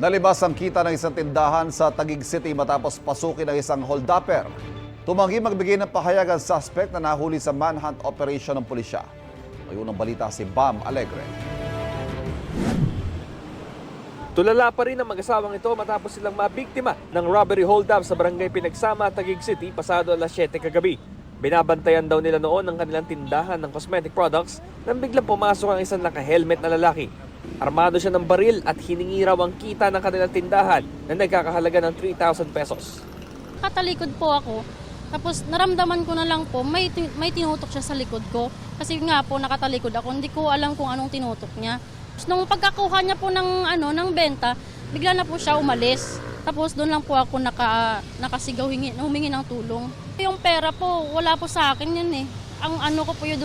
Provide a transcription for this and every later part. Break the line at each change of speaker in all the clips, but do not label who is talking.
Nalibas ang kita ng isang tindahan sa Taguig City matapos pasukin ng isang holdupper. Tumanggi magbigay ng pahayag ang suspect na nahuli sa manhunt operation ng pulisya. May unang balita si Bam Alegre.
Tulala pa rin ang mag-asawang ito matapos silang mabiktima ng robbery hold-up sa barangay Pinagsama, Taguig City pasado alas 7 kagabi. Binabantayan daw nila noon ang kanilang tindahan ng cosmetic products nang biglang pumasok ang isang naka-helmet na lalaki. Armado siya ng baril at hiningi raw ang kita ng kanilang tindahan na nagkakahalaga ng 3,000 pesos.
Katalikod po ako, tapos naramdaman ko na lang po, may tinutok siya sa likod ko. Kasi nga po nakatalikod ako, hindi ko alam kung anong tinutok niya. Tapos nung pagkakuha niya po ng benta, bigla na po siya umalis. Tapos doon lang po ako nakasigaw, humingi ng tulong. Yung pera po, wala po sa akin yun eh. Ang ano ko po yun,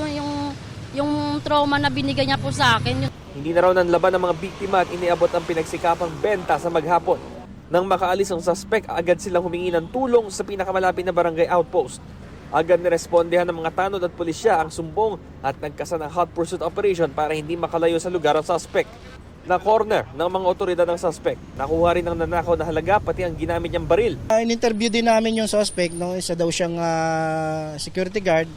yung trauma na binigay niya po sa akin.
Hindi na raw nanlaban ng mga biktima at iniabot ang pinagsikapang benta sa maghapon. Nang makaalis ang suspect, agad silang humingi ng tulong sa pinakamalapit na barangay outpost. Agad nirespondehan ng mga tanod at pulisya ang sumbong at nagkasa ng hot pursuit operation para hindi makalayo sa lugar ang suspect. Na-corner ng mga otoridad ng suspect. Nakuha rin ang nanakaw na halaga pati ang ginamit niyang baril.
In-interview din namin yung suspect, no? Isa daw siyang security guard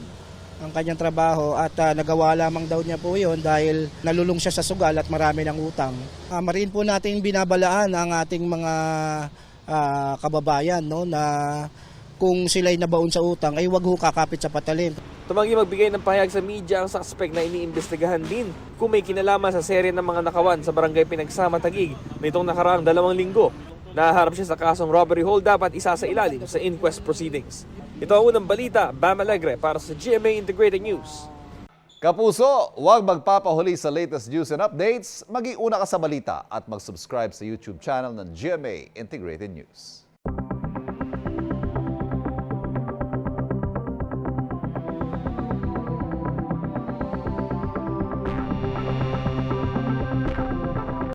ang kanyang trabaho at nagawa lamang daw niya po yun dahil nalulung siya sa sugal at marami ng utang. Marin po natin binabalaan ang ating mga kababayan, no, na kung sila'y nabaon sa utang ay wag ho kakapit sa patalim.
Tumanggi magbigay ng pahayag sa media ang suspect na iniimbestigahan din kung may kinalaman sa serye ng mga nakawan sa barangay Pinagsama, Taguig nitong nakaraang 2 linggo. Naharap siya sa kasong robbery hold-up at isa sa ilalim sa inquest proceedings. Ito ang unang balita, Bam Alegre para sa GMA Integrated News.
Kapuso, huwag magpapahuli sa latest news and updates. Mag-iuna ka sa balita at mag-subscribe sa YouTube channel ng GMA Integrated News.